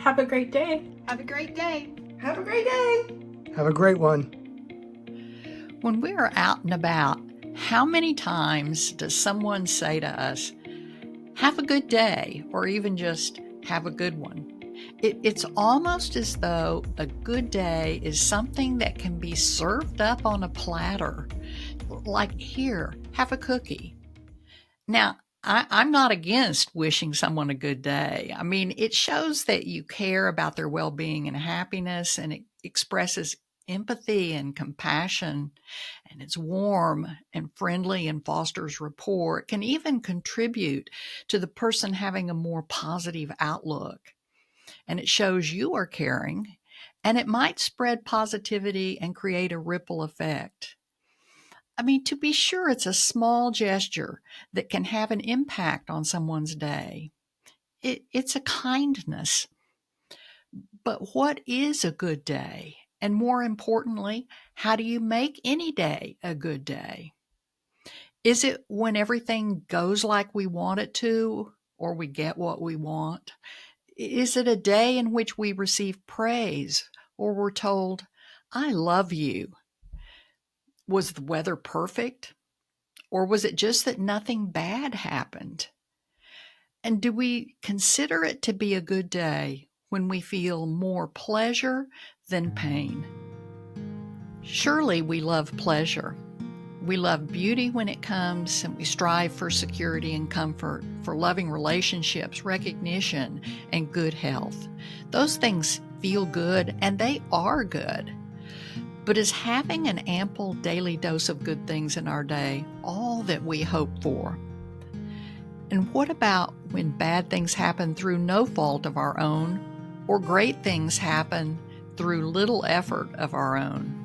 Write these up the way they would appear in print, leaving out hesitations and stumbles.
Have a great day. Have a great day. Have a great day. Have a great one. When we are out and about, how many times does someone say to us, have a good day, or even just have a good one? It's almost as though a good day is something that can be served up on a platter. Like, here, have a cookie. Now, I'm not against wishing someone a good day. I mean, it shows that you care about their well-being and happiness, and it expresses empathy and compassion, and it's warm and friendly and fosters rapport. It can even contribute to the person having a more positive outlook, and it shows you are caring, and it might spread positivity and create a ripple effect. I mean, to be sure, it's a small gesture that can have an impact on someone's day. It's a kindness. But what is a good day? And more importantly, how do you make any day a good day? Is it when everything goes like we want it to, or we get what we want? Is it a day in which we receive praise, or we're told, I love you? Was the weather perfect? Or was it just that nothing bad happened? And do we consider it to be a good day when we feel more pleasure than pain? Surely we love pleasure. We love beauty when it comes, and we strive for security and comfort, for loving relationships, recognition, and good health. Those things feel good, and they are good. But is having an ample daily dose of good things in our day all that we hope for? And what about when bad things happen through no fault of our own, or great things happen through little effort of our own?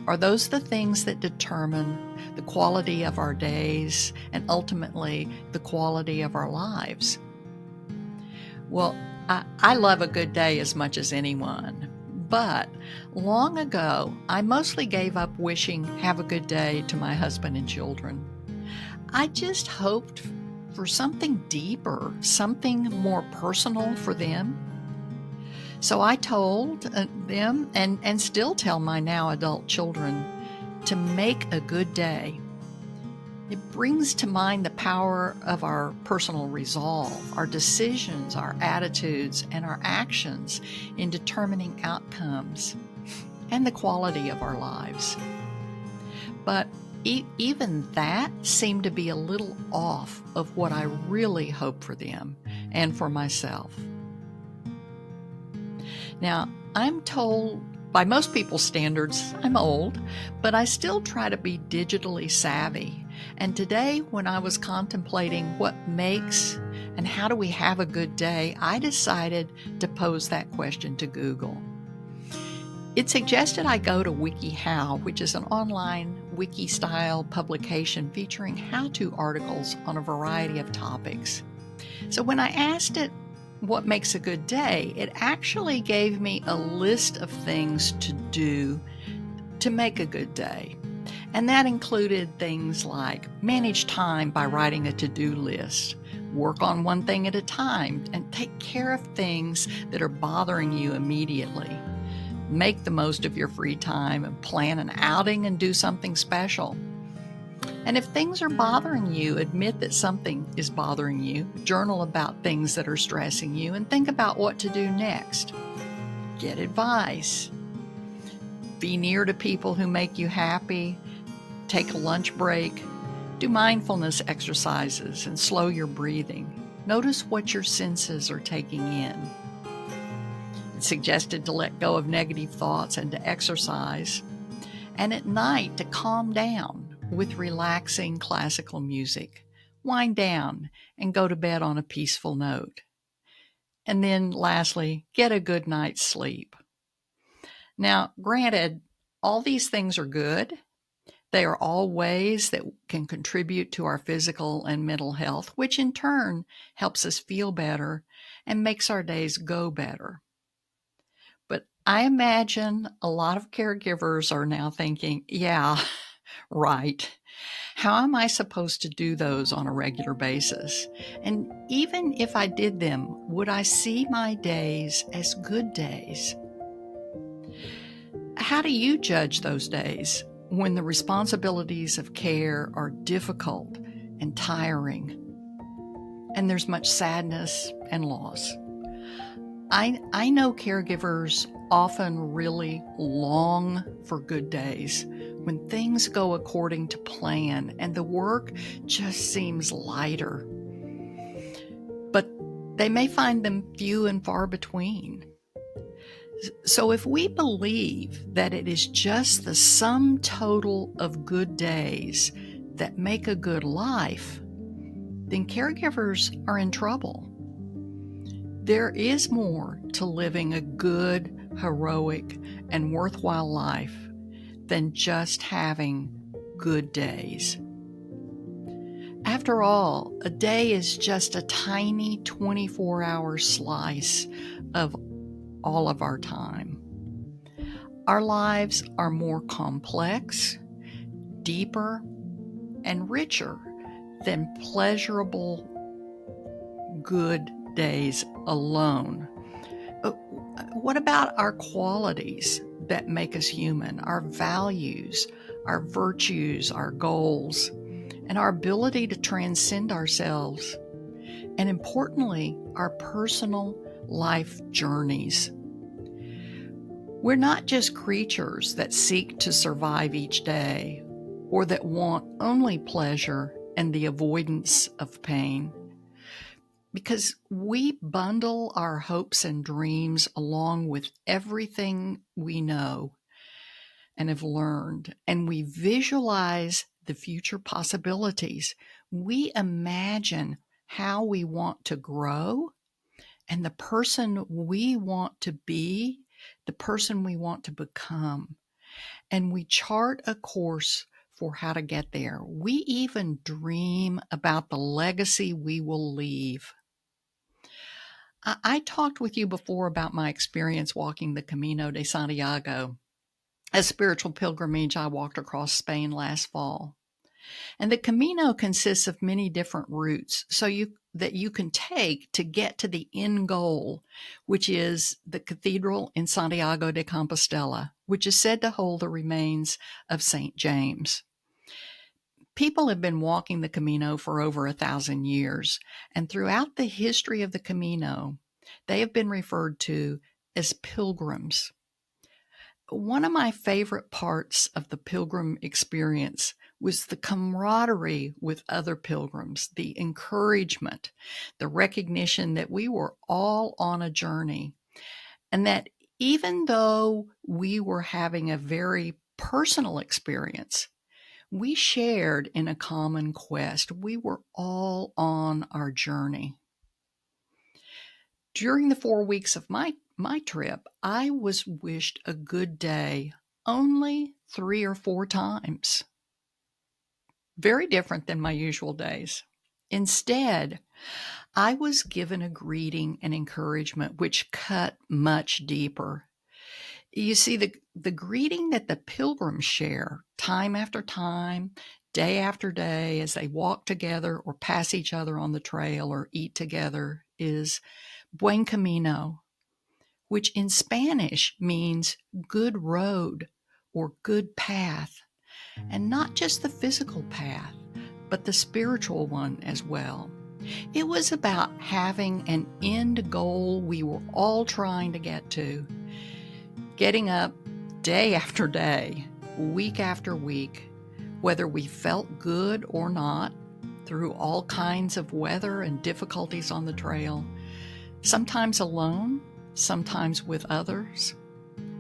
Are those the things that determine the quality of our days and ultimately the quality of our lives? Well, I love a good day as much as anyone. But long ago, I mostly gave up wishing have a good day to my husband and children. I just hoped for something deeper, something more personal for them. So I told them, and still tell my now adult children, to make a good day. It brings to mind the power of our personal resolve, our decisions, our attitudes, and our actions in determining outcomes and the quality of our lives. But even that seemed to be a little off of what I really hope for them and for myself. Now, I'm told by most people's standards, I'm old, but I still try to be digitally savvy. And today, when I was contemplating what makes and how do we have a good day, I decided to pose that question to Google. It suggested I go to WikiHow, which is an online wiki-style publication featuring how-to articles on a variety of topics. So when I asked it what makes a good day, it actually gave me a list of things to do to make a good day. And that included things like manage time by writing a to-do list, work on one thing at a time, and take care of things that are bothering you immediately. Make the most of your free time and plan an outing and do something special. And if things are bothering you, admit that something is bothering you. Journal about things that are stressing you and think about what to do next. Get advice. Be near to people who make you happy. Take a lunch break. Do mindfulness exercises and slow your breathing. Notice what your senses are taking in. It's suggested to let go of negative thoughts and to exercise. And at night, to calm down with relaxing classical music. Wind down and go to bed on a peaceful note. And then lastly, get a good night's sleep. Now, granted, all these things are good. They are all ways that can contribute to our physical and mental health, which in turn helps us feel better and makes our days go better. But I imagine a lot of caregivers are now thinking, yeah, right. How am I supposed to do those on a regular basis? And even if I did them, would I see my days as good days? How do you judge those days when the responsibilities of care are difficult and tiring, and there's much sadness and loss? I know caregivers often really long for good days when things go according to plan and the work just seems lighter. But they may find them few and far between. So if we believe that it is just the sum total of good days that make a good life, then caregivers are in trouble. There is more to living a good, heroic, and worthwhile life than just having good days. After all, a day is just a tiny 24-hour slice of all of our time. Our lives are more complex, deeper, and richer than pleasurable good days alone. What about our qualities that make us human, our values, our virtues, our goals, and our ability to transcend ourselves, and importantly, our personal life journeys? We're not just creatures that seek to survive each day or that want only pleasure and the avoidance of pain, because we bundle our hopes and dreams along with everything we know and have learned, and we visualize the future possibilities. We imagine how we want to grow and the person we want to be, the person we want to become. And we chart a course for how to get there. We even dream about the legacy we will leave. I talked with you before about my experience walking the Camino de Santiago, a spiritual pilgrimage I walked across Spain last fall. And the Camino consists of many different routes that you can take to get to the end goal, which is the cathedral in Santiago de Compostela, which is said to hold the remains of St. James. People have been walking the Camino for over 1,000 years, and throughout the history of the Camino, they have been referred to as pilgrims. One of my favorite parts of the pilgrim experience was the camaraderie with other pilgrims, the encouragement, the recognition that we were all on a journey, and that even though we were having a very personal experience, we shared in a common quest. We were all on our journey. During the 4 weeks of my trip, I was wished a good day only 3 or 4 times. Very different than my usual days. Instead, I was given a greeting and encouragement which cut much deeper. You see, the greeting that the pilgrims share time after time, day after day, as they walk together or pass each other on the trail or eat together is Buen Camino, which in Spanish means good road or good path, and not just the physical path, but the spiritual one as well. It was about having an end goal we were all trying to get to, getting up day after day, week after week, whether we felt good or not, through all kinds of weather and difficulties on the trail, sometimes alone, sometimes with others,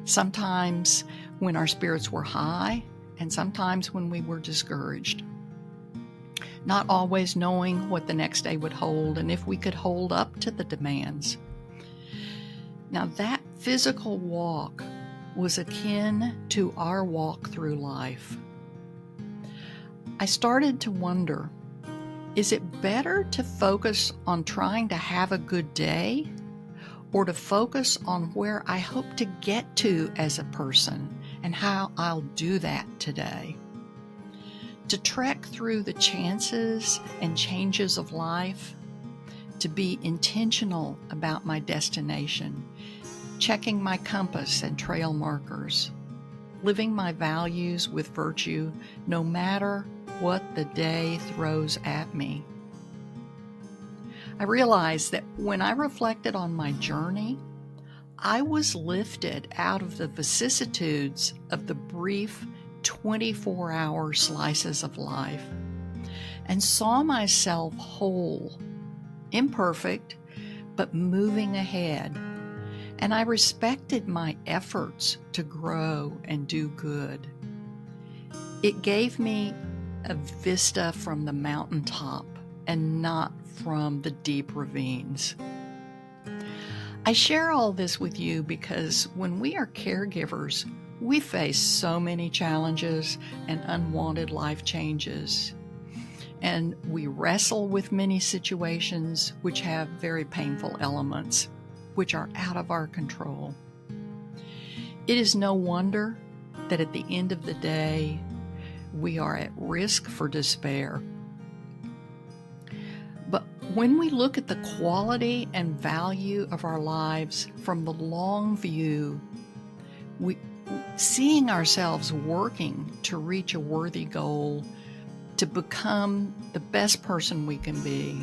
sometimes when our spirits were high, and sometimes when we were discouraged. Not always knowing what the next day would hold and if we could hold up to the demands. Now, that physical walk was akin to our walk through life. I started to wonder, is it better to focus on trying to have a good day, or to focus on where I hope to get to as a person and how I'll do that today? to trek through the chances and changes of life, to be intentional about my destination, checking my compass and trail markers, living my values with virtue no matter what the day throws at me. I realized that when I reflected on my journey, I was lifted out of the vicissitudes of the brief 24-hour slices of life and saw myself whole, imperfect, but moving ahead. And I respected my efforts to grow and do good. It gave me a vista from the mountaintop and not from the deep ravines. I share all this with you because when we are caregivers, we face so many challenges and unwanted life changes. And we wrestle with many situations which have very painful elements, which are out of our control. It is no wonder that at the end of the day, we are at risk for despair. But when we look at the quality and value of our lives from the long view, seeing ourselves working to reach a worthy goal, to become the best person we can be,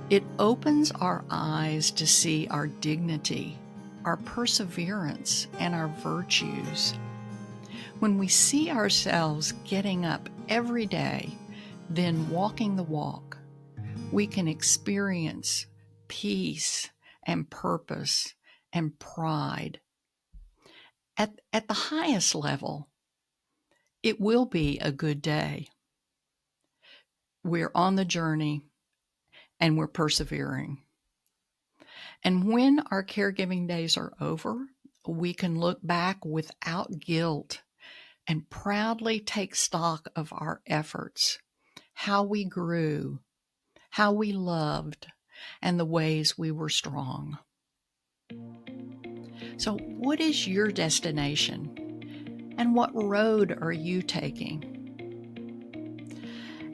it opens our eyes to see our dignity, our perseverance, and our virtues. When we see ourselves getting up every day, then walking the walk, we can experience peace and purpose and pride. At the highest level, it will be a good day. We're on the journey and we're persevering. And when our caregiving days are over, we can look back without guilt and proudly take stock of our efforts, how we grew, how we loved, and the ways we were strong. So, what is your destination? And what road are you taking?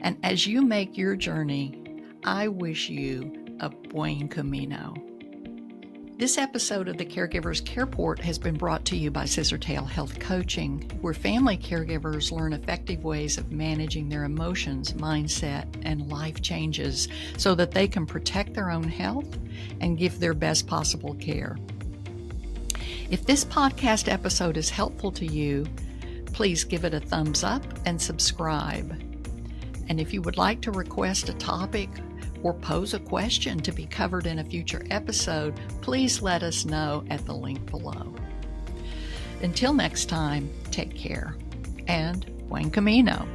And as you make your journey, I wish you a buen camino. This episode of the Caregivers Careport has been brought to you by Scissortail Health Coaching, where family caregivers learn effective ways of managing their emotions, mindset, and life changes so that they can protect their own health and give their best possible care. If this podcast episode is helpful to you, please give it a thumbs up and subscribe. And if you would like to request a topic or pose a question to be covered in a future episode, please let us know at the link below. Until next time, take care and buen camino.